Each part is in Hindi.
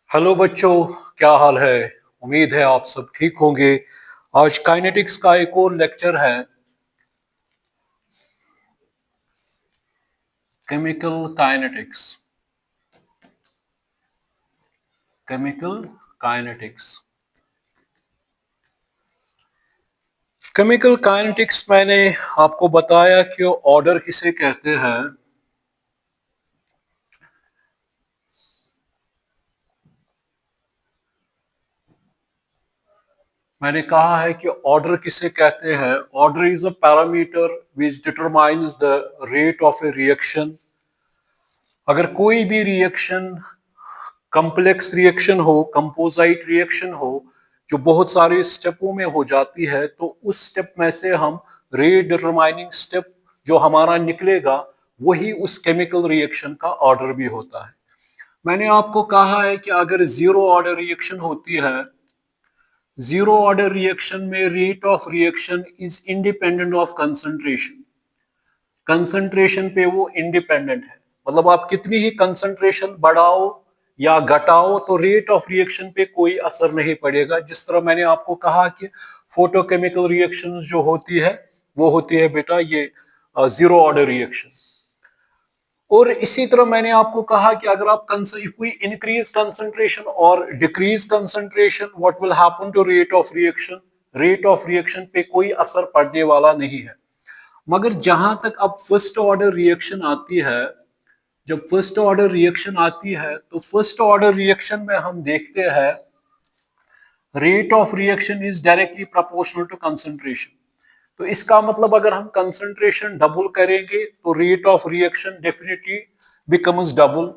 हेलो बच्चों, क्या हाल है। उम्मीद है आप सब ठीक होंगे। आज काइनेटिक्स का एक और लेक्चर है। Chemical kinetics. Chemical kinetics. Chemical kinetics मैंने आपको बताया कि ऑर्डर किसे कहते हैं। मैंने कहा है कि ऑर्डर किसे कहते हैं। Order is a parameter which determines the rate of a reaction. अगर कोई भी रिएक्शन कॉम्प्लेक्स रिएक्शन हो, कंपोजिट रिएक्शन हो, जो बहुत सारे स्टेपों में हो जाती है, तो उस स्टेप में से हम रेट डिटरमाइनिंग स्टेप जो हमारा निकलेगा वही उस केमिकल रिएक्शन का ऑर्डर भी होता है। मैंने आपको कहा है कि अगर जीरो ऑर्डर रिएक्शन होती है, जीरो ऑर्डर रिएक्शन में rate of reaction is independent of concentration. Concentration पे वो इंडिपेंडेंट है। मतलब आप कितनी ही कंसंट्रेशन बढ़ाओ या घटाओ तो रेट ऑफ रिएक्शन पे कोई असर नहीं पड़ेगा। जिस तरह मैंने आपको कहा कि फोटोकेमिकल रिएक्शन जो होती है वो होती है बेटा ये जीरो ऑर्डर रिएक्शन। और इसी तरह मैंने आपको कहा कि अगर आप इफ वी इंक्रीज कंसंट्रेशन और decrease concentration, what will happen to rate of reaction. Rate of reaction पे कोई असर पड़ने वाला नहीं है। मगर जहां तक अब फर्स्ट ऑर्डर रिएक्शन आती है, जब फर्स्ट ऑर्डर रिएक्शन आती है तो फर्स्ट ऑर्डर रिएक्शन में हम देखते हैं rate of reaction is directly proportional to concentration. तो इसका मतलब अगर हम कंसंट्रेशन डबल करेंगे तो rate of reaction definitely becomes double.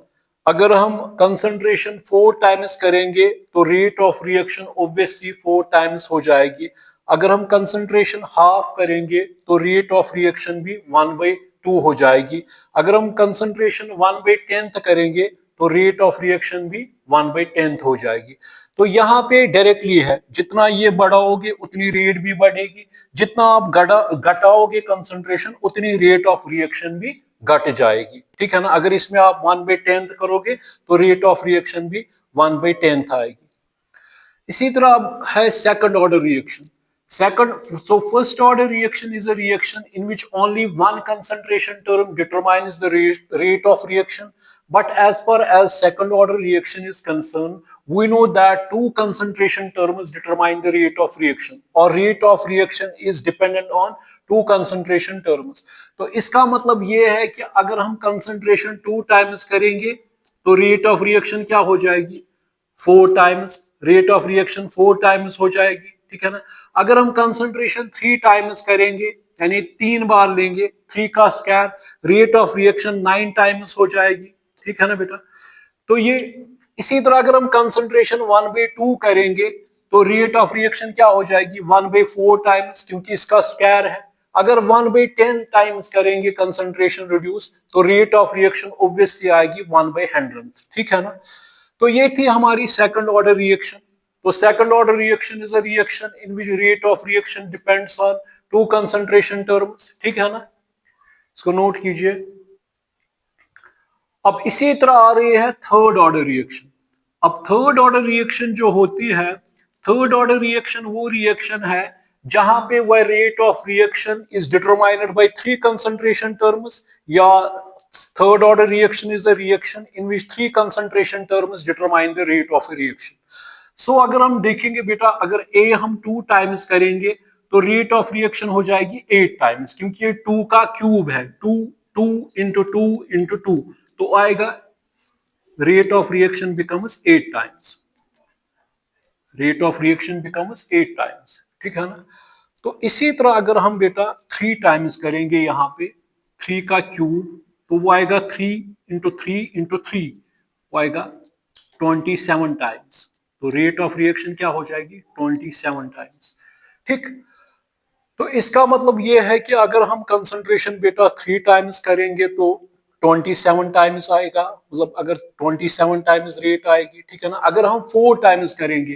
अगर हम कंसंट्रेशन 4 टाइम्स करेंगे तो rate of reaction obviously 4 times हो जाएगी। अगर हम कंसंट्रेशन हाफ करेंगे तो रेट ऑफ रिएक्शन भी 1/2 हो जाएगी। अगर हम कंसंट्रेशन 1/10 करेंगे तो रेट ऑफ रिएक्शन भी 1/10 हो जाएगी। तो यहाँ पे डायरेक्टली है, जितना ये बढ़ाओगे उतनी रेट भी बढ़ेगी, जितना आप घटाओगे कंसंट्रेशन उतनी रेट ऑफ रिएक्शन भी घट जाएगी। ठीक है ना। अगर इसमें आप 1/10 करोगे तो रेट ऑफ रिएक्शन भी 1/10 आएगी। इसी तरह अब है second order reaction. Second, so first order reaction is a reaction in which only one concentration term determines the rate of reaction. But as far as second order reaction is concerned, we know that two concentration terms determine the rate of reaction, or rate of reaction is dependent on two concentration terms. तो इसका मतलब ये है कि अगर हम concentration 2 times करेंगे तो rate of reaction क्या हो जाएगी, 4 times. Rate of reaction 4 times हो जाएगी। ठीक है ना। अगर हम कंसंट्रेशन 3 टाइम्स करेंगे यानी 3 बार लेंगे, 3 का square, rate of reaction 9 times हो जाएगी। ठीक है ना बेटा। तो ये इसी तरह अगर हम कंसंट्रेशन 1/2 करेंगे तो रेट ऑफ रिएक्शन क्या हो जाएगी, 1/4 टाइम्स, क्योंकि इसका स्क्वायर है। अगर 1/10 टाइम्स करेंगे कंसंट्रेशन रिड्यूस तो रेट ऑफ रिएक्शन ऑब्वियसली आएगी 1/100। ठीक है ना। तो ये थी हमारी सेकंड ऑर्डर रिएक्शन। तो second order reaction is a reaction in which rate of reaction depends on two concentration terms. ठीक है ना। इसको नोट कीजिए। अब इसी तरह आ रही है थर्ड ऑर्डर रिएक्शन। अब थर्ड ऑर्डर रिएक्शन जो होती है, थर्ड ऑर्डर रिएक्शन वो रिएक्शन है जहां पे वह rate of reaction is determined by 3 concentration terms, या third order reaction is the reaction in which 3 concentration terms determine the rate of a reaction. So अगर हम देखेंगे बेटा, अगर ए हम 2 टाइम्स करेंगे तो रेट ऑफ रिएक्शन हो जाएगी 8 टाइम्स, क्योंकि ये 2 का क्यूब है, 2 2 इंटू 2 इंटू 2, तो आएगा rate of reaction becomes 8 times. Rate of reaction becomes 8 times. ठीक है ना। तो इसी तरह अगर हम बेटा 3 टाइम्स करेंगे यहाँ पे, 3 का क्यूब, तो वो आएगा 3 इंटू 3 वो आएगा 27 टाइम्स। तो रेट ऑफ रिएक्शन क्या हो जाएगी, 27 टाइम्स। ठीक। तो इसका मतलब ये है कि अगर हम कंसंट्रेशन बेटा 3 टाइम्स करेंगे तो 27 टाइम्स आएगा, मतलब अगर 27 टाइम्स रेट आएगी। ठीक है ना। अगर हम 4 टाइम्स करेंगे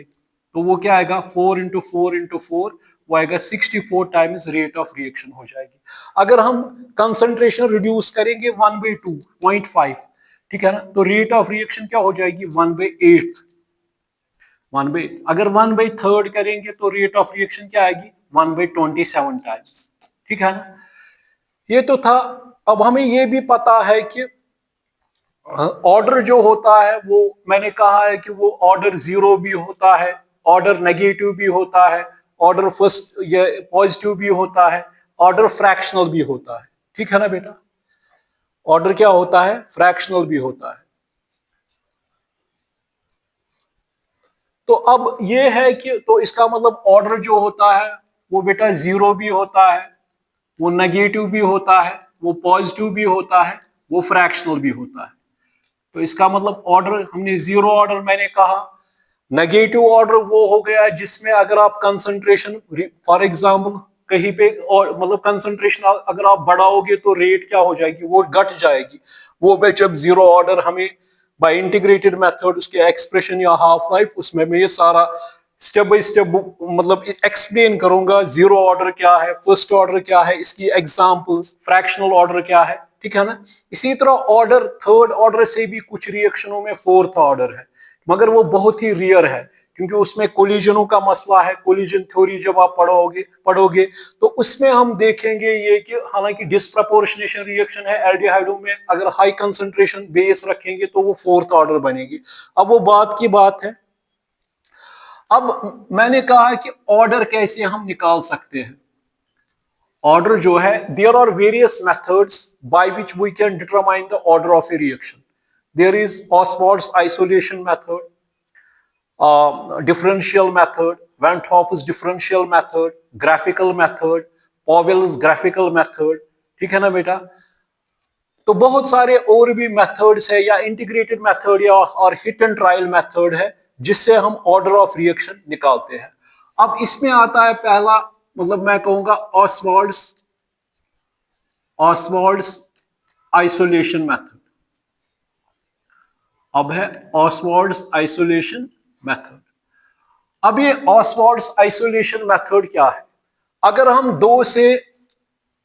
तो वो क्या आएगा, 4 इंटू 4 वो आएगा 64 टाइम्स रेट ऑफ रिएक्शन हो जाएगी। अगर हम कंसंट्रेशन रिड्यूस करेंगे 1/2 0.5, ठीक है ना। तो रेट ऑफ रिएक्शन क्या हो जाएगी 1/8, 1/8। अगर 1/3 करेंगे तो रेट ऑफ रिएक्शन क्या आएगी 1/27 टाइम्स, ठीक है ना। ये तो था। अब हमें ये भी पता है कि ऑर्डर जो होता है वो मैंने कहा है कि वो ऑर्डर जीरो भी होता है, ऑर्डर नेगेटिव भी होता है, ऑर्डर फर्स्ट ये पॉजिटिव भी होता है, ऑर्डर फ्रैक्शनल भी होता है, ठीक है ना बेटा। ऑर्डर क्या होता है, फ्रैक्शनल भी होता है। तो अब ये है कि तो इसका मतलब ऑर्डर जो होता है वो बेटा जीरो भी होता है, वो नेगेटिव भी होता है, वो पॉजिटिव भी होता है, वो फ्रैक्शनल भी होता है। तो इसका मतलब ऑर्डर हमने जीरो ऑर्डर मैंने कहा। नेगेटिव ऑर्डर वो हो गया जिसमें अगर आप कंसंट्रेशन फॉर एग्जांपल कहीं पे और मतलब कंसंट्रेशन अगर आप बढ़ाओगे तो रेट क्या हो जाएगी, वो घट जाएगी। वो पे जब जीरो ऑर्डर हमें बाय इंटीग्रेटेड मेथड उसके एक्सप्रेशन या हाफ लाइफ उसमें मैं ये सारा स्टेप बाय स्टेप मतलब एक्सप्लेन करूंगा। जीरो ऑर्डर क्या है, फर्स्ट ऑर्डर क्या है, इसकी एग्जांपल्स, फ्रैक्शनल ऑर्डर क्या है, ठीक है ना। इसी तरह ऑर्डर थर्ड ऑर्डर से भी कुछ रिएक्शनों में फोर्थ ऑर्डर है, मगर वो बहुत ही रियर है क्योंकि उसमें कोलिजनों का मसला है। कोलिजन थ्योरी जब आप पढ़ोगे पढ़ोगे तो उसमें हम देखेंगे ये कि हालांकि डिस्प्रपोर्शनेशन रिएक्शन है एल्डिहाइडों में, अगर हाई कंसंट्रेशन बेस रखेंगे तो वो फोर्थ ऑर्डर बनेगी। अब वो बात की बात है। अब मैंने कहा कि ऑर्डर कैसे हम निकाल सकते हैं। ऑर्डर जो है there are various methods by which we can determine the order of a reaction. There is Ostwald's isolation method, differential method, Van Hoff's differential method, graphical method, Powell's graphical method, ठीक है ना बेटा। तो बहुत सारे और भी मेथड्स है या इंटीग्रेटेड मेथड या और हिट एंड ट्रायल मेथड है जिससे हम ऑर्डर ऑफ रिएक्शन निकालते हैं। अब इसमें आता है पहला मतलब मैं कहूंगा ऑसवाल्ड्स ऑसवाल्ड्स आइसोलेशन मेथड। अब है ऑसवाल्ड्स आइसोलेशन मेथड। अब ये ऑसवाल्ड्स आइसोलेशन मेथड क्या है। अगर हम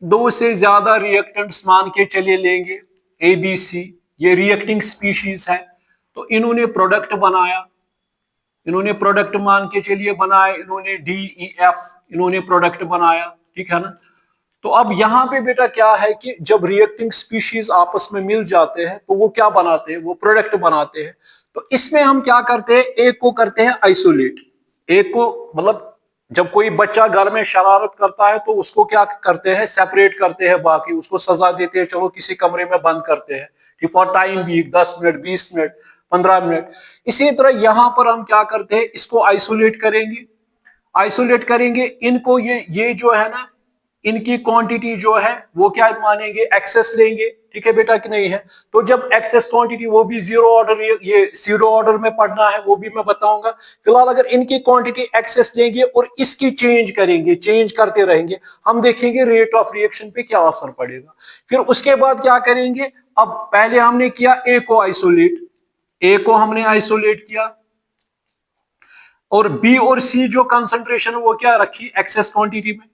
दो से ज्यादा रिएक्टेंट्स मान के चले लेंगे ए बी सी, ये रिएक्टिंग स्पीशीज है, तो इन्होंने प्रोडक्ट बनाया, इन्होंने प्रोडक्ट मान के चलिए बनाया, इन्होंने डी ई एफ इन्होंने प्रोडक्ट बनाया, ठीक है ना। तो अब यहां पे बेटा क्या है कि जब रिएक्टिंग स्पीशीज आपस में मिल जाते हैं तो वो क्या बनाते हैं, वो प्रोडक्ट बनाते हैं। तो इसमें हम क्या करते हैं, एक को करते हैं आइसोलेट, एक को मतलब जब कोई बच्चा घर में शरारत करता है तो उसको क्या करते हैं, सेपरेट करते हैं, बाकी उसको सजा देते हैं, चलो किसी कमरे में बंद करते हैं फॉर टाइम भी 10 मिनट 20 मिनट 15 मिनट। इसी तरह यहां पर हम क्या करते हैं, इसको आइसोलेट करेंगे, आइसोलेट करेंगे इनको, ये जो है ना इनकी क्वांटिटी जो है वो क्या मानेंगे, एक्सेस लेंगे, ठीक है बेटा कि नहीं है। तो जब एक्सेस क्वांटिटी वो भी जीरो ऑर्डर ये सीरो ऑर्डर में पढ़ना है वो भी मैं बताऊंगा। फिलहाल अगर इनकी क्वांटिटी एक्सेस लेंगे और इसकी चेंज करेंगे, चेंज करते रहेंगे, हम देखेंगे रेट ऑफ रिएक्शन पे क्या असर पड़ेगा। फिर उसके बाद क्या करेंगे, अब पहले हमने किया ए को आइसोलेट, ए को हमने आइसोलेट किया और बी और सी जो कंसंट्रेशन है वो क्या रखी एक्सेस क्वांटिटी में,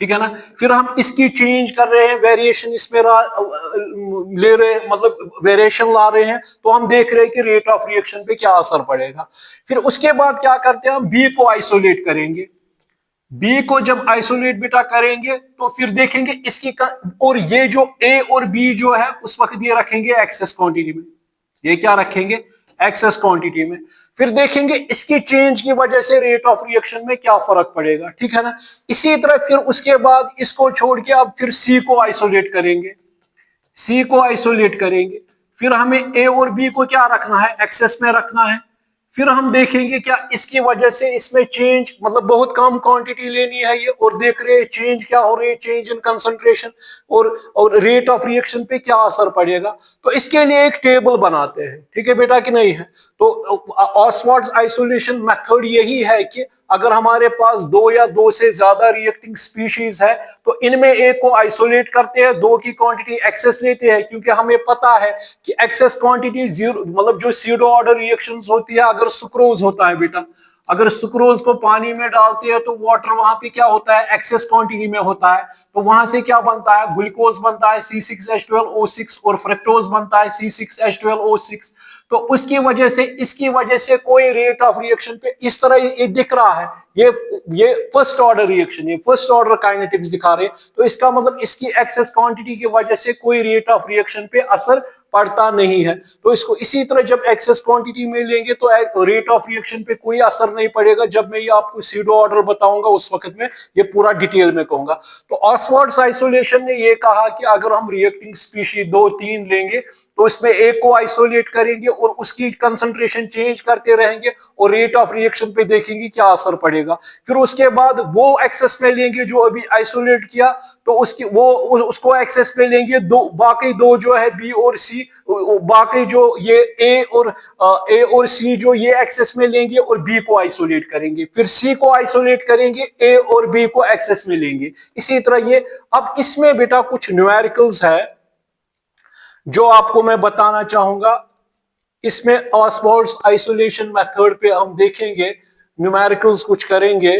ठीक है ना। फिर हम इसकी चेंज कर रहे हैं, वेरिएशन इसमें ले रहे हैं, मतलब वेरिएशन ला रहे हैं, तो हम देख रहे हैं कि रेट ऑफ रिएक्शन पे क्या असर पड़ेगा। फिर उसके बाद क्या करते हैं, हम बी को आइसोलेट करेंगे, बी को जब आइसोलेट बेटा करेंगे तो फिर देखेंगे इसकी और ये जो ए और बी जो है उस वक्त ये रखेंगे एक्सेस क्वांटिटी में, ये क्या रखेंगे एक्सेस क्वांटिटी में। फिर देखेंगे इसकी चेंज की वजह से रेट ऑफ रिएक्शन में क्या फर्क पड़ेगा, ठीक है ना। इसी तरह फिर उसके बाद इसको छोड़ के अब फिर सी को आइसोलेट करेंगे, सी को आइसोलेट करेंगे। फिर हमें ए और बी को क्या रखना है, एक्सेस में रखना है। फिर हम देखेंगे क्या इसकी वजह से इसमें चेंज, मतलब बहुत कम क्वांटिटी लेनी है ये, और देख रहे हैं चेंज क्या हो रही है, चेंज इन कंसंट्रेशन और रेट ऑफ रिएक्शन पे क्या असर पड़ेगा। तो इसके लिए एक टेबल बनाते हैं, ठीक है बेटा कि नहीं है। तो ऑसवाल्ड्स आइसोलेशन मेथड यही है कि अगर हमारे पास दो या दो से ज्यादा रिएक्टिंग स्पीशीज है तो इनमें एक को आइसोलेट करते हैं, दो की क्वांटिटी एक्सेस लेते हैं, क्योंकि हमें पता है कि एक्सेस क्वांटिटी जीरो मतलब जो सीरो ऑर्डर रिएक्शंस होती है, अगर सुक्रोज होता है बेटा, अगर सुक्रोज को पानी में डालते हैं तो वाटर वहां पे क्या होता है, एक्सेस क्वांटिटी में होता है, तो वहां से क्या बनता है, ग्लूकोज बनता है C6H12O6 और फ्रक्टोज बनता है C6H12O6। तो उसकी वजह से, इसकी वजह से कोई रेट ऑफ रिएक्शन पे इस तरह ये दिख रहा है, ये फर्स्ट ऑर्डर रिएक्शन, ये फर्स्ट ऑर्डर काइनेटिक्स दिखा रहे हैं, तो इसका मतलब इसकी एक्सेस क्वांटिटी की वजह से कोई रेट ऑफ रिएक्शन पे असर पड़ता नहीं है। तो इसको इसी तरह जब एक्सेस क्वांटिटी में लेंगे तो रेट ऑफ रिएक्शन पे कोई असर नहीं पड़ेगा। जब मैं ये आपको सीडो ऑर्डर बताऊंगा उस वक्त में ये पूरा डिटेल में कहूंगा। तो ऑक्सफोर्ड आइसोलेशन ने ये कहा कि अगर हम रिएक्टिंग स्पीशी 2-3 लेंगे तो इसमें एक को आइसोलेट करेंगे और उसकी कंसंट्रेशन चेंज करते रहेंगे और रेट ऑफ रिएक्शन पे देखेंगे क्या असर पड़ेगा। फिर उसके बाद वो एक्सेस में लेंगे जो अभी आइसोलेट किया, तो उसको एक्सेस में लेंगे, बाकी दो जो है बी और सी, बाकी जो ये ए और सी जो ये एक्सेस में लेंगे और बी को आइसोलेट करेंगे, फिर सी को आइसोलेट करेंगे, ए और बी को एक्सेस में लेंगे, इसी तरह ये। अब इसमें बेटा कुछ न्यूमेरिकल्स है जो आपको मैं बताना चाहूंगा। इसमें ऑक्सफोर्ड आइसोलेशन मेथड पे हम देखेंगे, न्यूमेरिकल्स कुछ करेंगे।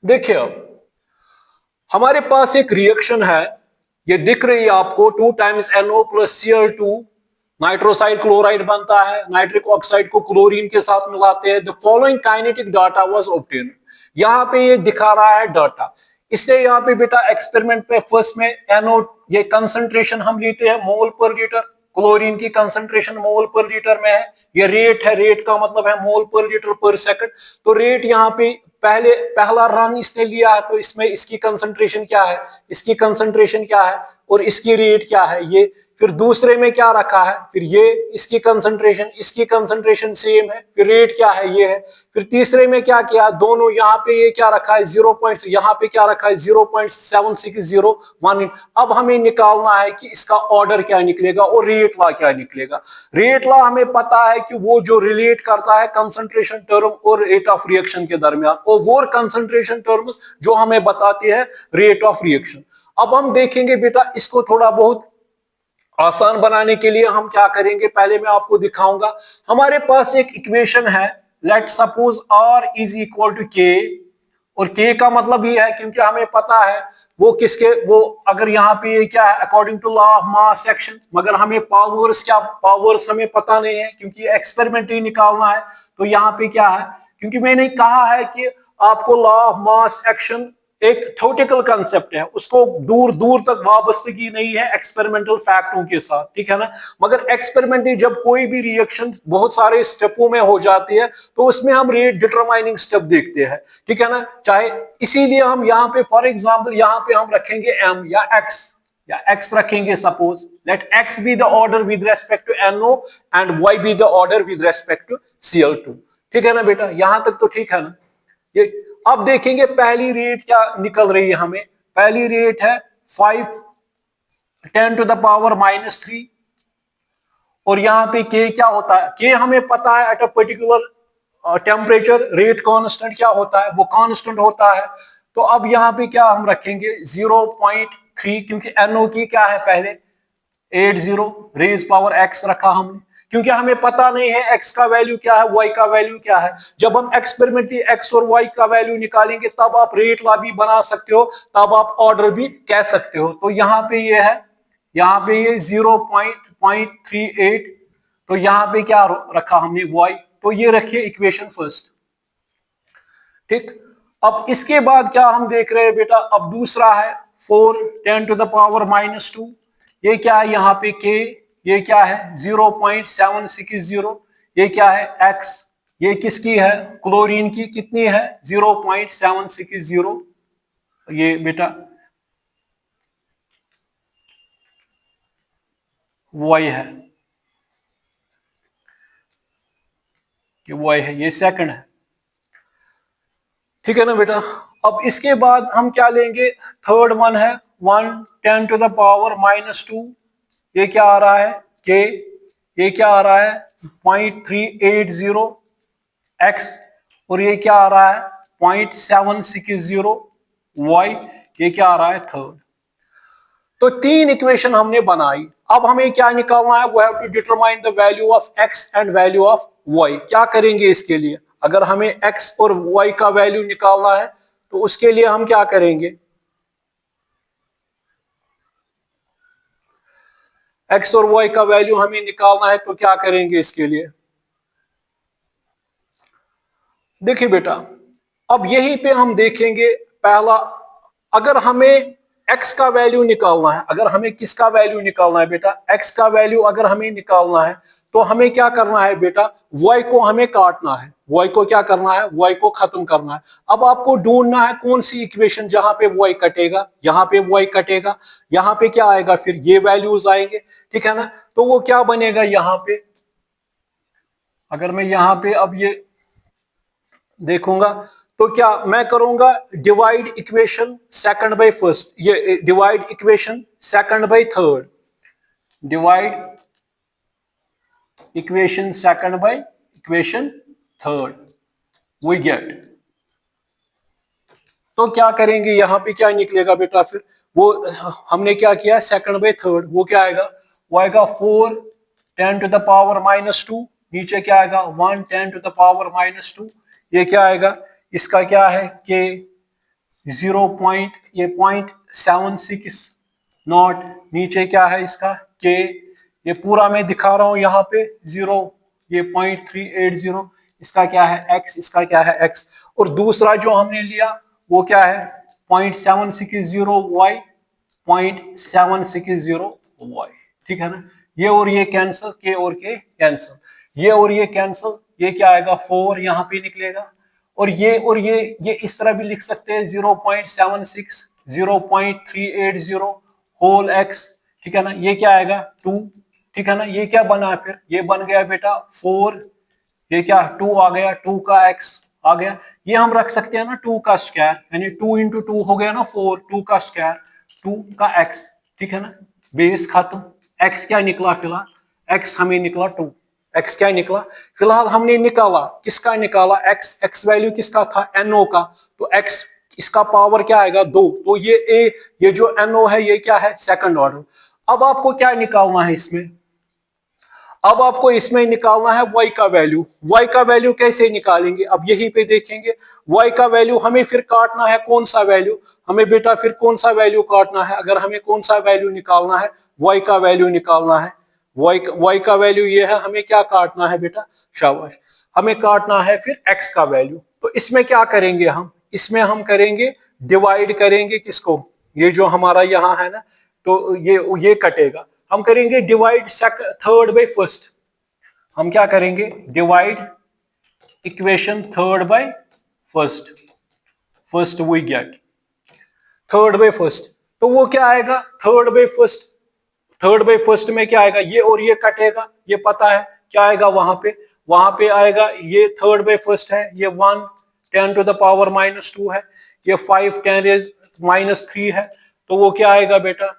देखिए अब हमारे पास एक रिएक्शन है, ये दिख रही है आपको, 2 टाइम्स NO + Cl2 नाइट्रोसाइड क्लोराइड बनता है, नाइट्रिक ऑक्साइड को क्लोरीन के साथ मिलाते हैं। The following kinetic data was obtained. यहां पे ये दिखा रहा है डाटा, इसलिए यहाँ पे बेटा एक्सपेरिमेंट पे फर्स्ट में NO ये कंसंट्रेशन हम लेते हैं मोल पर लीटर, क्लोरीन की कंसंट्रेशन मोल पर लीटर में है, ये रेट है, रेट का मतलब है मोल पर लीटर पर सेकंड। तो रेट यहाँ पे पहला रन इसने लिया है, तो इसमें इसकी कंसंट्रेशन क्या है, इसकी कंसंट्रेशन क्या है और इसकी रेट क्या है ये। फिर दूसरे में क्या रखा है, फिर ये इसकी कंसंट्रेशन सेम है, फिर रेट क्या है ये है। फिर तीसरे में क्या किया, दोनों यहाँ पे ये क्या रखा है 0. यहाँ पे क्या रखा है 0.7601। अब हमें निकालना है कि इसका ऑर्डर क्या निकलेगा और रेट लॉ क्या निकलेगा। रेट लॉ हमें पता है कि वो जो रिलेट करता है कंसंट्रेशन टर्म और रेट ऑफ रिएक्शन के दरमियान, और वो कंसंट्रेशन टर्म्स जो हमें बताती है रेट ऑफ रिएक्शन। अब हम देखेंगे बेटा इसको थोड़ा बहुत आसान बनाने के लिए हम क्या करेंगे, पहले मैं आपको दिखाऊंगा। हमारे पास एक इक्वेशन है, लेट सपोज R = K, और K का मतलब ये है क्योंकि हमें पता है वो अगर यहाँ पे ये क्या है according to law of mass action, मगर हमें पावर्स हमें पता नहीं है क्योंकि एक्सपेरिमेंट ही निकालना है। तो यहाँ पे क्या है, क्योंकि मैंने कहा है कि आपको लॉ ऑफ मास एक्शन एक थ्योरेटिकल कंसेप्ट है, उसको दूर दूर तक वाबस्तगी नहीं है एक्सपेरिमेंटल फैक्टों के साथ, ठीक है ना। मगर एक्सपेरिमेंटली जब कोई भी रिएक्शन बहुत सारे स्टेपों में हो जाती है तो उसमें हम रेट डिटरमाइनिंग स्टेप देखते हैं, ठीक है ना। चाहे इसीलिए हम यहाँ पे फॉर एग्जांपल यहाँ पे हम रखेंगे m या x रखेंगे। Suppose let x be the order with respect to NO and y be the order with respect to Cl2, ठीक है ना बेटा, यहां तक तो ठीक है ना। ये अब देखेंगे पहली रेट क्या निकल रही है हमें, पहली रेट है 5×10⁻³ और यहाँ पे K क्या होता है, K हमें पता है at a particular temperature rate constant क्या होता है, वो कांस्टेंट होता है। तो अब यहाँ पे क्या हम रखेंगे 0.3, क्योंकि NO की क्या है पहले 80 रेज पावर x रखा हमने, क्योंकि हमें पता नहीं है x का वैल्यू क्या है, y का वैल्यू क्या है। जब हम एक्सपेरिमेंटली x और y का वैल्यू निकालेंगे तब आप रेट लॉ भी बना सकते हो, तब आप ऑर्डर भी कह सकते हो। तो यहाँ पे ये है, यहाँ पे ये 0.38, तो यहाँ पे क्या रखा हमने y, तो ये रखिए इक्वेशन फर्स्ट, ठीक। अब इसके बाद क्या हम देख रहे हैं बेटा, अब दूसरा है 4×10⁻², ये क्या है यहाँ पे K, ये क्या है 0.760, ये क्या है x, ये किसकी है क्लोरीन की, कितनी है 0.760, ये बेटा y है, ये y है, ये सेकंड है, ठीक है ना बेटा। अब इसके बाद हम क्या लेंगे, थर्ड वन है 1×10⁻², ये क्या आ रहा है K, ये क्या आ रहा है 0.380 x, और ये क्या आ रहा है 0.760 y, ये क्या आ रहा है थर्ड। तो 3 इक्वेशन हमने बनाई। अब हमें क्या निकालना है, we have to determine the value of x and value of y. क्या करेंगे इसके लिए, अगर हमें एक्स और वाई का वैल्यू निकालना है तो उसके लिए हम क्या करेंगे, एक्स और वाई का वैल्यू हमें निकालना है तो क्या करेंगे इसके लिए। देखिए बेटा, अब यहीं पे हम देखेंगे पहला, अगर हमें x का वैल्यू निकालना है, अगर हमें किसका वैल्यू निकालना है बेटा, x का वैल्यू अगर हमें निकालना है तो हमें क्या करना है बेटा, y को हमें काटना है, y को क्या करना है, y को खत्म करना है। अब आपको ढूंढना है कौन सी इक्वेशन जहां पे y कटेगा, यहाँ पे y कटेगा, यहाँ पे क्या आएगा, फिर ये वैल्यूज आएंगे, ठीक है ना। तो वो क्या बनेगा यहाँ पे, अगर मैं यहाँ पे अब ये देखूंगा तो क्या मैं करूंगा, divide equation second by first, ये divide equation second by third, divide equation second by equation third, we get. तो क्या करेंगे यहां पे, क्या निकलेगा बेटा, फिर वो हमने क्या किया सेकंड बाय थर्ड, वो क्या आएगा, वो आएगा 4 10 टू द पावर -2, नीचे क्या आएगा 1 10 टू द पावर -2, ये क्या आएगा, इसका क्या है के 0 पॉइंट, ये 0.76 नॉट, नीचे क्या है इसका के, ये पूरा मैं दिखा रहा हूं यहाँ पे 0, ये 0.380, इसका क्या है x, इसका क्या है x, और दूसरा जो हमने लिया वो क्या है 0.760y, 0.760y, ठीक है ना। ये और ये कैंसिल, के और के कैंसिल, ये और ये कैंसिल, ये क्या आएगा 4 यहाँ पे निकलेगा, और ये इस तरह भी लिख सकते हैं 0.76 0.380 होल x, ठीक है ना। ये क्या आएगा 2, ठीक है ना। ये क्या बना, फिर ये बन गया बेटा 4, ये क्या 2 आ गया, 2 का x आ गया, ये हम रख सकते हैं ना 2 का स्क्वायर, यानी 2 इंटू 2 हो गया ना 4, 2 का स्क्वायर 2 का x, ठीक है ना। बेस खत्म, x क्या निकला फिलहाल, x हमें निकला 2, x क्या निकला फिलहाल हमने निकाला, किसका निकाला x वैल्यू किसका था NO का, तो x इसका पावर क्या आएगा 2, तो ये जो NO है ये क्या है सेकंड ऑर्डर। अब आपको क्या निकालना है इसमें, अब आपको इसमें निकालना है y का वैल्यू। y का वैल्यू कैसे निकालेंगे, अब यहीं पे देखेंगे, y का वैल्यू हमें फिर काटना है कौन सा वैल्यू, हमें बेटा फिर कौन सा वैल्यू काटना है, अगर हमें कौन सा वैल्यू निकालना है, y का वैल्यू निकालना है, y का वैल्यू ये है, हमें क्या काटना है बेटा, शाबाश, हमें काटना है फिर x का वैल्यू। तो इसमें क्या करेंगे हम, इसमें हम करेंगे डिवाइड करेंगे किसको, ये जो हमारा यहाँ है ना, तो ये कटेगा, हम करेंगे डिवाइड थर्ड बाय फर्स्ट, हम क्या करेंगे divide equation third by first, first we get third by first, तो वो क्या आएगा third by first, third by first में क्या आएगा, ये और ये कटेगा, ये पता है क्या आएगा, वहां पे आएगा, ये थर्ड बाय फर्स्ट है, ये 1 10 टू द पावर -2 है, ये 5 10 -3 है, तो वो क्या आएगा बेटा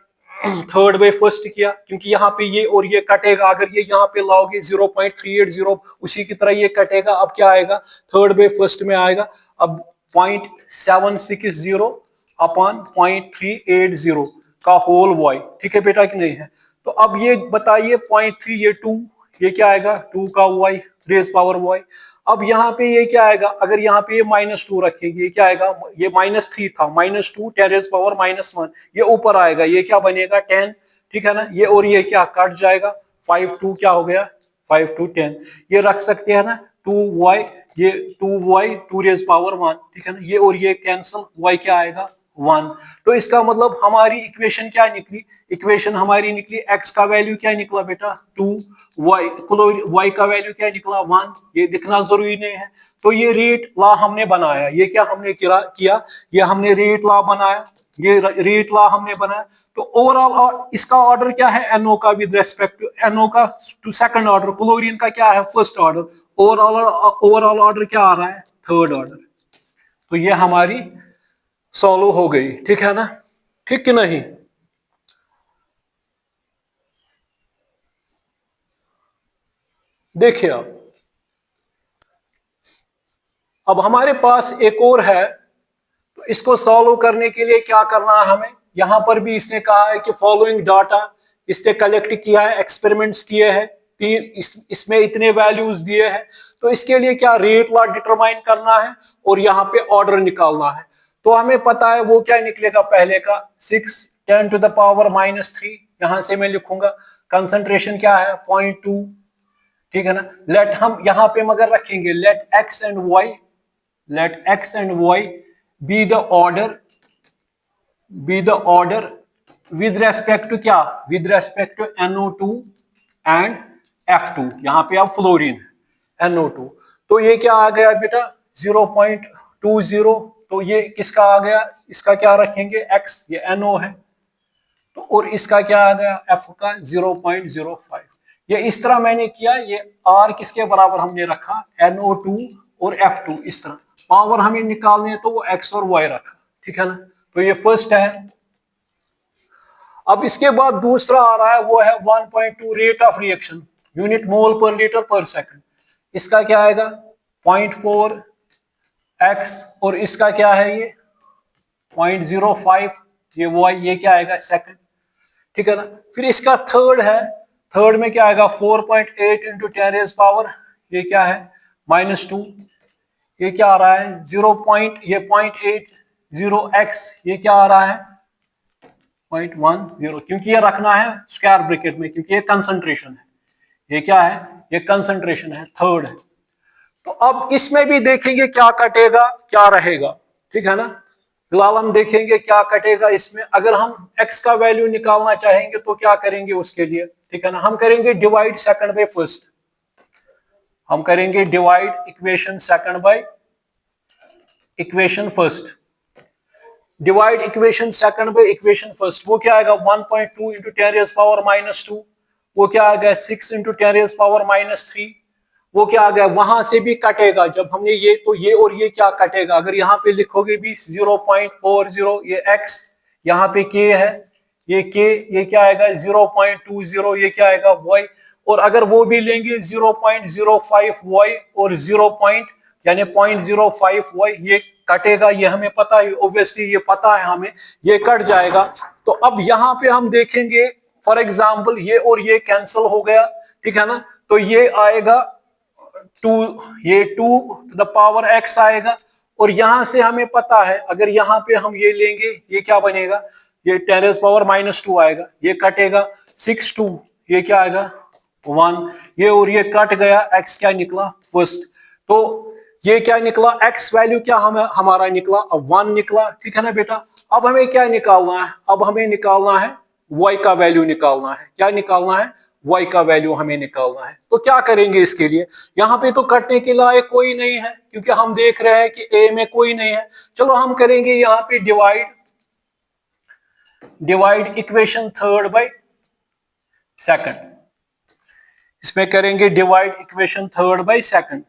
थर्ड बाय फर्स्ट किया, क्योंकि यहाँ पे ये और ये कटेगा, अगर ये यहाँ पे लाओगे 0.380 उसी की तरह ये कटेगा, अब क्या आएगा थर्ड बाय फर्स्ट में आएगा, अब 0.760 अपॉन 0.380 का होल वाई, ठीक है बेटा कि नहीं है। तो अब ये बताइए 0.3 ये 2, ये क्या आएगा 2 का वाई रेज पावर वाई, अब यहाँ पे ये क्या आएगा, अगर यहाँ पे ये -2 रखेंगे, ये क्या आएगा, ये -3 था, -2 10 रेज पावर -1, ये ऊपर आएगा, ये क्या बनेगा 10, ठीक है ना, ये और ये क्या कट जाएगा, 5 2 क्या हो गया 5 2 10, ये रख सकते हैं ना 2y, ये 2y 2 रेज पावर 1, ठीक है ना, ये और ये कैंसिल, y क्या आएगा 1। तो इसका मतलब हमारी इक्वेशन क्या निकली, इक्वेशन हमारी निकली x का वैल्यू क्या निकला बेटा 2, y का वैल्यू क्या निकला 1, ये दिखना जरूरी नहीं है। तो ये रेट लॉ हमने बनाया, ये क्या हमने किया, ये हमने रेट लॉ बनाया, ये रेट लॉ हमने बनाया। तो ओवरऑल इसका ऑर्डर क्या है NO का, विद रेस्पेक्ट टू NO का टू सेकंड ऑर्डर, क्लोरीन का क्या है फर्स्ट ऑर्डर, ओवरऑल ऑर्डर क्या आ रहा है थर्ड ऑर्डर। तो ये हमारी सॉल्व हो गई, ठीक है ना, ठीक कि नहीं। देखिए अब हमारे पास एक और है, तो इसको सॉल्व करने के लिए क्या करना है हमें, यहां पर भी इसने कहा है कि फॉलोइंग डाटा इसने कलेक्ट किया है, एक्सपेरिमेंट्स किए हैं, इसमें इतने वैल्यूज दिए हैं, तो इसके लिए क्या रेट लॉट डिटरमाइन करना है और यहाँ पे ऑर्डर निकालना है। तो हमें पता है वो क्या निकलेगा, पहले का 6 10 टू द पावर -3, यहां से मैं लिखूंगा। कंसंट्रेशन क्या है 0.2, ठीक है ना। लेट हम यहां पे मगर रखेंगे let x and y be the order with respect to क्या, with respect to NO2 and F2, यहां पे अब फ्लोरीन NO2। तो ये क्या आ गया बेटा 0.20, तो ये किसका आ गया, इसका क्या रखेंगे x, ये NO है, तो और इसका क्या आ गया F का 0.05। ये इस तरह मैंने किया, ये R किसके बराबर हमने रखा NO2 और F2, इस तरह पावर हमें निकालनी है तो वो x और y रखा, ठीक है ना। तो ये फर्स्ट है। अब इसके बाद दूसरा आ रहा है, वो है 1.2 rate of reaction unit mole पर लीटर पर सेकंड। इसका क्या आएगा 0.4 x और इसका क्या है ये 0.05, ये y, ये क्या आएगा सेकंड, ठीक है ना। फिर इसका थर्ड है, थर्ड में क्या आएगा 4.8 इंटू 10 रेज़ पावर, ये क्या है -2, ये क्या आ रहा है 0.80x, ये क्या आ रहा है 0.10, क्योंकि ये रखना है स्क्वायर ब्रैकेट में, क्योंकि ये कंसंट्रेशन है, ये क्या है, ये कंसंट्रेशन है, थर्ड है। तो अब इसमें भी देखेंगे क्या कटेगा क्या रहेगा, ठीक है ना। फिलहाल हम देखेंगे क्या कटेगा इसमें। अगर हम x का वैल्यू निकालना चाहेंगे तो क्या करेंगे उसके लिए, ठीक है ना। हम करेंगे डिवाइड सेकंड बाय फर्स्ट, हम करेंगे divide equation second by equation first, divide equation second by equation first. वो क्या आएगा 1.2 इंटू 10 रेज़ पावर -2, वो क्या आ गया 6 इंटू 10 रेज़ पावर -3, वो क्या आ गया, वहां से भी कटेगा जब हमने ये, तो ये और ये क्या कटेगा, अगर यहाँ पे लिखोगे भी 0.40, ये x, यहाँ पे k है, ये k, ये क्या आएगा 0.20, ये क्या आएगा y, और अगर वो भी लेंगे 0.05y और 0. यानी 0.05y, ये कटेगा, ये हमें पता है, ऑब्वियसली ये पता है हमें, ये कट जाएगा। तो अब यहाँ पे हम देखेंगे फॉर एग्जाम्पल ये और ये कैंसिल हो गया, ठीक है ना। तो ये आएगा 2, ये 2 टू द पावर x आएगा, और यहां से हमें पता है अगर यहाँ पे हम ये लेंगे, ये क्या बनेगा, ये 10 रेज़ पावर -2 आएगा, ये कटेगा 6 2, ये क्या आएगा 1, ये और ये कट गया, x क्या निकला फर्स्ट, तो ये क्या निकला x वैल्यू क्या हमारा निकला 1 निकला, ठीक है ना बेटा। अब हमें क्या निकालना है, अब हमें निकालना है y का वैल्यू निकालना है, क्या निकालना है y का वैल्यू हमें निकालना है। तो क्या करेंगे इसके लिए, यहाँ पे तो कटने के लायक कोई नहीं है क्योंकि हम देख रहे हैं कि a में कोई नहीं है। चलो हम करेंगे यहाँ पे divide equation third by second, इसमें करेंगे divide equation third by second,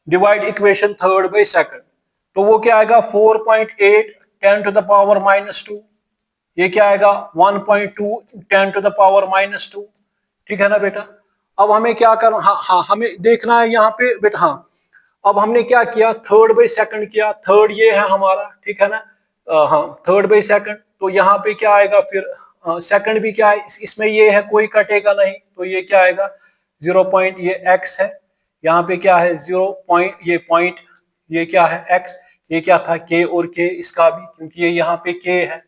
divide equation third by second. तो वो क्या आएगा 4.8 10 टू द पावर -2, ये क्या आएगा 1.2 10 टू द पावर -2, ठीक है ना बेटा। अब हमें क्या करना, हाँ हमें देखना है यहाँ पे बेटा, हाँ अब हमने क्या किया थर्ड बाय सेकंड किया, थर्ड ये है हमारा, ठीक है ना। हाँ थर्ड बाय सेकंड, तो यहाँ पे क्या आएगा फिर सेकंड भी क्या है, इसमें ये है कोई कटेगा नहीं, तो ये क्या आएगा 0. ये x है, यहाँ पे क्या है 0. ये पॉइंट, ये क्या है x, ये क्या था k और k, इसका भी क्योंकि ये यहाँ पे k है,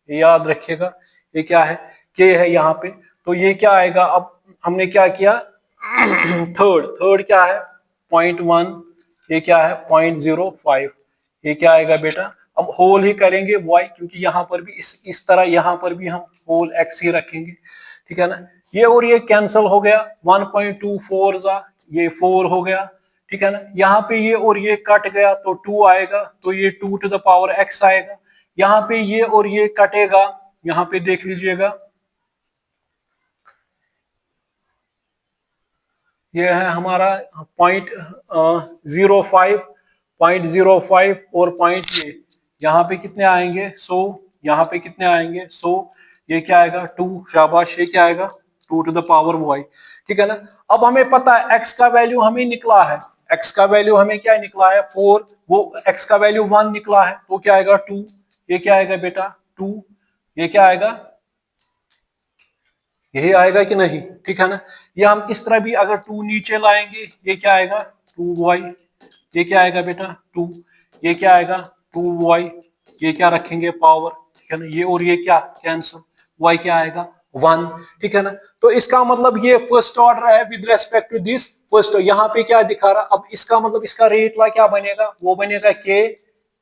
ये याद रखिएगा, ये क्या है k है यहाँ पे। तो ये क्या आएगा, अब हमने क्या किया थर्ड क्या है 0.1, ये क्या है 0.05, ये क्या आएगा बेटा। अब होल ही करेंगे y, क्योंकि यहाँ पर भी इस तरह यहाँ पर भी हम होल x ही रखेंगे, ठीक है ना। ये और ये कैंसिल हो गया, 1.24 जा ये 4 हो गया, ठीक है ना। यहाँ पे ये और ये कट गया तो 2 आएगा, तो ये 2 टू द पावर x आएगा। यहाँ पे ये और ये कटेगा, यहाँ पे देख लीजिएगा, ये है हमारा 0.05 और पॉइंट, ये यहाँ पे कितने आएंगे 100, यहाँ पे कितने आएंगे 100, ये क्या आएगा 2, शाबाश, ये क्या आएगा 2 टू द पावर y, ठीक है ना। अब हमें पता है x का वैल्यू हमें निकला है, x का वैल्यू हमें क्या निकला है 4, वो x का वैल्यू 1 निकला है, तो क्या आएगा 2, ये क्या आएगा बेटा 2, ये क्या आएगा, यही आएगा कि नहीं, ठीक है ना। या हम इस तरह भी अगर 2 नीचे लाएंगे, ये क्या आएगा 2y, ये क्या आएगा बेटा 2, ये क्या आएगा 2y, ये क्या रखेंगे पावर, ठीक है ना, ये और ये क्या कैंसिल, y क्या आएगा 1, ठीक है ना। तो इसका मतलब ये फर्स्ट ऑर्डर है with respect to this first, यहाँ पे क्या दिखा रहा, अब इसका मतलब इसका रेट ला क्या बनेगा, वो बनेगा k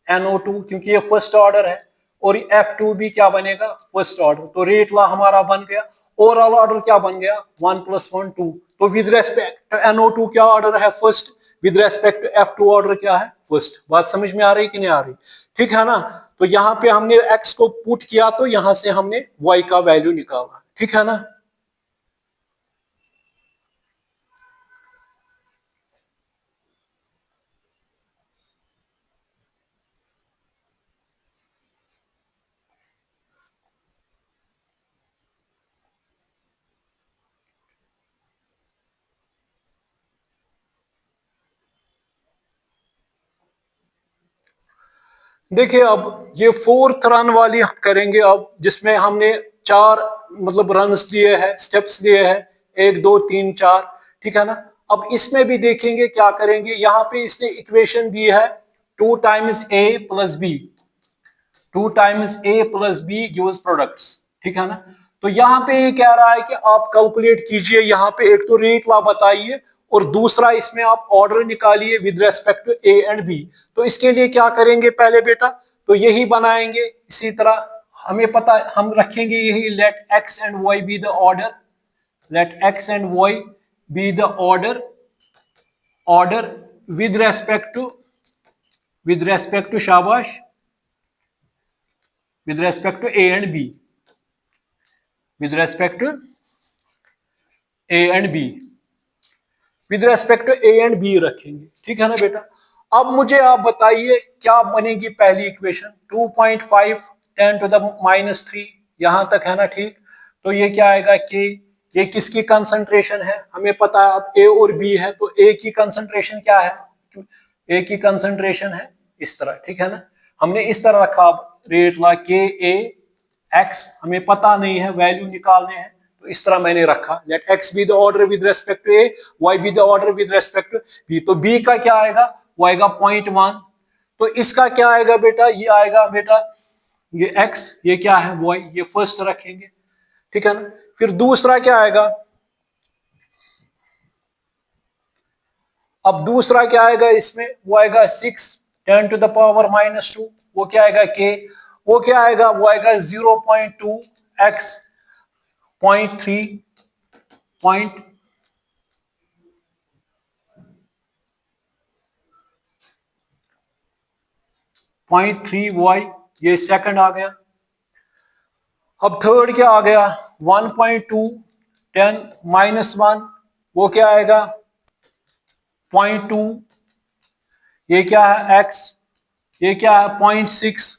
NO2, क्योंकि ये फर्स्ट ऑर्डर है, और F2 भी क्या बनेगा फर्स्ट ऑर्डर, तो रेट ला हमारा बन गया। ओवरऑल ऑर्डर क्या बन गया 1 + 1 2, तो विद रेस्पेक्ट टू NO2 क्या ऑर्डर है first, with respect to F2 order क्या है फर्स्ट। बात समझ में आ रही कि नहीं आ रही, ठीक है ना। तो यहाँ पे हमने x को पुट किया, तो यहां से हमने y का वैल्यू निकाला, ठीक है ना। देखिए अब ये 4th रन वाली हम करेंगे अब, जिसमें हमने 4 मतलब रन्स लिए हैं, स्टेप्स लिए हैं, 1 2 3 4, ठीक है ना। अब इसमें भी देखेंगे क्या करेंगे, यहाँ पे इसने इक्वेशन दी है 2 times a + b, 2 times a + b gives products, ठीक है ना। तो यहाँ पे ये कह रहा है कि आप कैलकुलेट कीजिए, यहाँ पे एक तो रेट ला बताइए, और दूसरा इसमें आप ऑर्डर निकालिए with respect to A and B. तो इसके लिए क्या करेंगे पहले बेटा, तो यही बनाएंगे इसी तरह, हमें पता, हम रखेंगे यही let x and y be the order, let x and y be the order, order with respect to शाबाश, with respect to A and B, with respect to A and B, with respect to A and B रखेंगे, ठीक है ना बेटा। अब मुझे आप बताइए क्या बनेगी पहली इक्वेशन, 2.5 10⁻³ यहां तक है ना, ठीक। तो ये क्या आएगा k, ये किसकी कंसंट्रेशन है हमें पता है, अब A और B है, तो A की कंसंट्रेशन क्या है, A की कंसंट्रेशन है इस तरह, ठीक है ना। हमने इस तरह रखा, रेट ला के ए एक्स, हमें पता नहीं है वैल्यू निकालने हैं, तो इस तरह मैंने रखा, let x be the order with respect to A, y be the order with respect to B. तो बी का क्या आएगा, वो आएगा 0.1, तो इसका क्या आएगा बेटा, ये आएगा बेटा ये एक्स, ये क्या है वाई, ये फर्स्ट रखेंगे, ठीक है ना। फिर दूसरा क्या आएगा, अब दूसरा क्या आएगा इसमें, वो आएगा 6 10⁻², वो क्या आएगा के, वो क्या आएगा, वो आएगा 0.2 x 0.3 0.3y, ये सेकंड आ गया। अब थर्ड क्या आ गया 1.2 10⁻1, वो क्या आएगा 0.2, ये क्या है x, ये क्या है 0.6,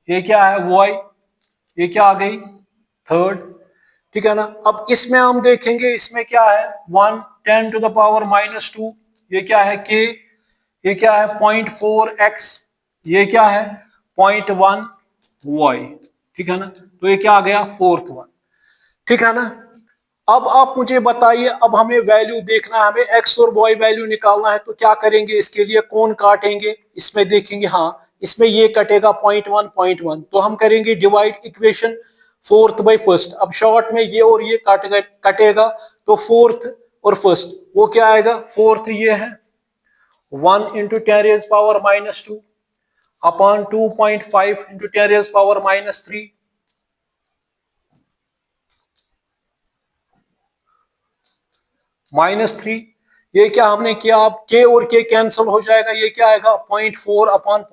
ये क्या है y, ये क्या आ गई थर्ड, ठीक है ना। अब इसमें हम देखेंगे इसमें क्या है 1 10⁻², ये क्या है k, ये क्या है 0.4x, ये क्या है 0.1 y, ठीक है ना। तो ये क्या आ गया फोर्थ वन, ठीक है ना। अब आप मुझे बताइए, अब हमें वैल्यू देखना है, हमें x और y वैल्यू निकालना है, तो क्या करेंगे इसके लिए, कौन काटेंगे इसमें, देखेंगे हाँ इसमें ये कटेगा 0.1 तो हम करेंगे divide equation fourth by first. अब शॉर्ट में ये और ये कटेगा, तो फोर्थ और फर्स्ट वो क्या आएगा, फोर्थ ये है 1 × 10⁻² अपॉन 2.5 × 10⁻³ -3, ये क्या हमने किया, अब k और k कैंसिल हो जाएगा, ये क्या आएगा 0.4 अपॉन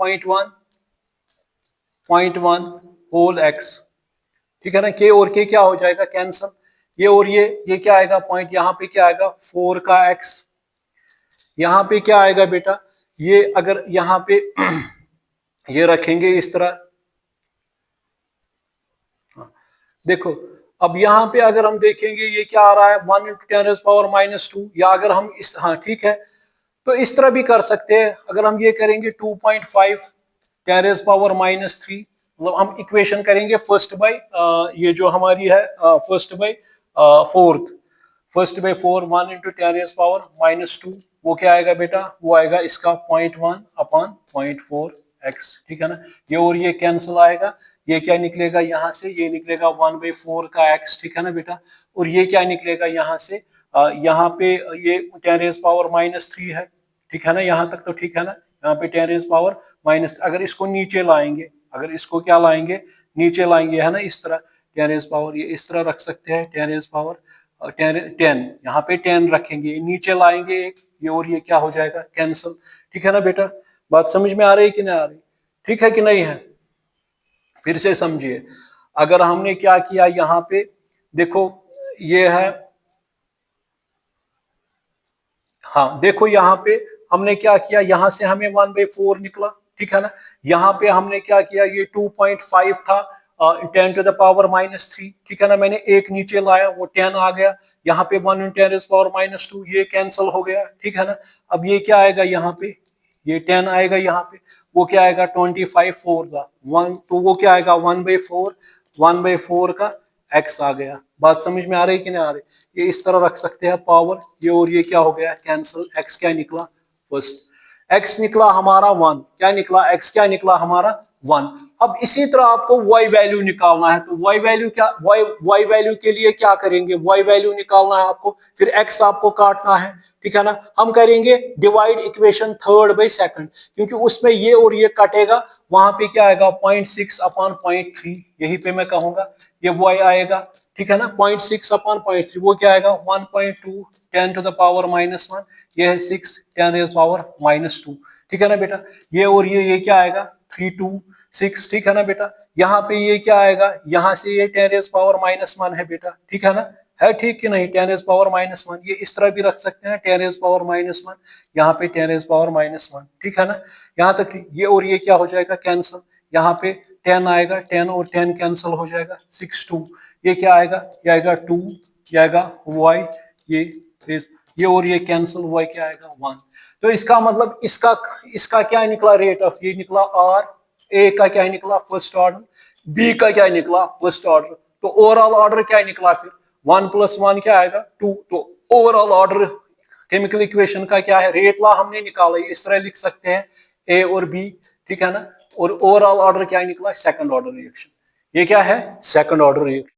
0.1 होल x, ठीक है ना। k और k क्या हो जाएगा कैंसिल, ये और ये क्या आएगा पॉइंट, यहाँ पे क्या आएगा 4 का x, यहाँ पे क्या आएगा बेटा, ये अगर यहाँ पे ये रखेंगे इस तरह, देखो अब यहाँ पे अगर हम देखेंगे ये क्या आ रहा है 1 × 10⁻², या अगर हम इस, हाँ ठीक है, तो इस तरह भी कर सकते हैं, अगर हम ये करेंगे 2.5 10⁻³ मतलब हम इक्वेशन करेंगे फर्स्ट बाय ये जो हमारी है first by fourth, first by 4 1 into 10⁻⁻², वो क्या आएगा बेटा, वो आएगा इसका 0.1 अपॉन 0.4 x, ठीक है ना। ये और ये कैंसिल आएगा, ये क्या निकलेगा यहाँ से, ये निकलेगा 1/4 का x, ठीक है ना बेटा। और ये क्या निकलेगा यहाँ से, यहाँ पे ये 10⁻³ है, ठीक है ना, यहाँ तक तो ठीक है ना। यहाँ पे 10⁻⁻, अगर इसको नीचे लाएंगे, अगर इसको क्या लाएंगे, नीचे लाएंगे, है ना, इस तरह 10⁻, ये इस तरह रख सकते हैं 10 यहाँ पे 10 रखेंगे, नीचे लाएंगे एक, ये और ये क्या हो जाएगा, कैंसिल, ठीक है ना बेटा। बात समझ में आ रही है कि नहीं आ रही, ठीक है कि नहीं है। फिर से समझिए, अगर हमने क्या किया यहाँ पे, देखो ये है, हाँ देखो यहाँ पे हमने क्या किया, यहाँ से हमें 1/4 निकला, ठीक है ना। यहाँ पे हमने क्या किया, ये 2.5 था 10⁻⁻3, ठीक है ना, मैंने एक नीचे लाया, वो 10 आ गया, यहाँ पे 1 × 10⁻², ये कैंसिल हो गया, ठीक है ना। अब ये क्या आएगा यहाँ पे, ये 10 आएगा यहाँ पे, वो क्या आएगा 25 4 का 1, तो वो क्या आएगा 1/4 का x आ गया। बात समझ में आ रही कि नहीं आ रही, ये इस तरह रख सकते हैं पावर, ये और ये क्या हो गया कैंसिल, x क्या निकला फर्स्ट, x निकला हमारा 1, क्या निकला, x क्या निकला हमारा 1। अब इसी तरह आपको y वैल्यू निकालना है, तो y वैल्यू क्या, y वैल्यू के लिए क्या करेंगे, y वैल्यू निकालना है आपको, फिर x आपको काटना है, ठीक है ना। हम करेंगे divide equation third by second, क्योंकि उसमें ये और ये कटेगा, वहां पे क्या आएगा 0.6 अपॉन 0.3, यही पे मैं कहूंगा ये y आएगा, ठीक है ना। 0.6 अपॉन 0.3 वो क्या आएगा 1.2 10⁻⁻1, ये है 6 10⁻⁻2, ठीक है ना बेटा। ये और ये क्या आएगा 3 2 6, ठीक है ना बेटा। यहाँ पे ये क्या आएगा, यहाँ से ये 10⁻⁻1 है बेटा, ठीक है ना, है ठीक कि नहीं, 10⁻⁻1, ये इस तरह भी रख सकते हैं 10⁻⁻1, यहाँ पे 10⁻⁻1, ठीक है ना। यहाँ तक ये और ये क्या हो जाएगा कैंसिल, यहाँ पे 10 आएगा, 10 और 10 कैंसिल हो जाएगा, 6 2, ये क्या आएगा, ये आएगा 2, ये आएगा y, ये और ये कैंसिल, y क्या आएगा 1। तो इसका मतलब इसका इसका क्या निकला रेट ऑफ, ये निकला r, a का क्या निकला फर्स्ट ऑर्डर, b का क्या निकला फर्स्ट ऑर्डर, तो ओवरऑल ऑर्डर क्या निकला फिर 1 + 1 क्या आएगा 2, तो ओवरऑल ऑर्डर केमिकल इक्वेशन का क्या है, रेट लॉ हमने निकाला, इस तरह लिख सकते हैं a और b, ठीक है ना। और ओवरऑल ऑर्डर क्या निकला सेकंड ऑर्डर रिएक्शन, ये क्या है सेकंड ऑर्डर रिएक्शन।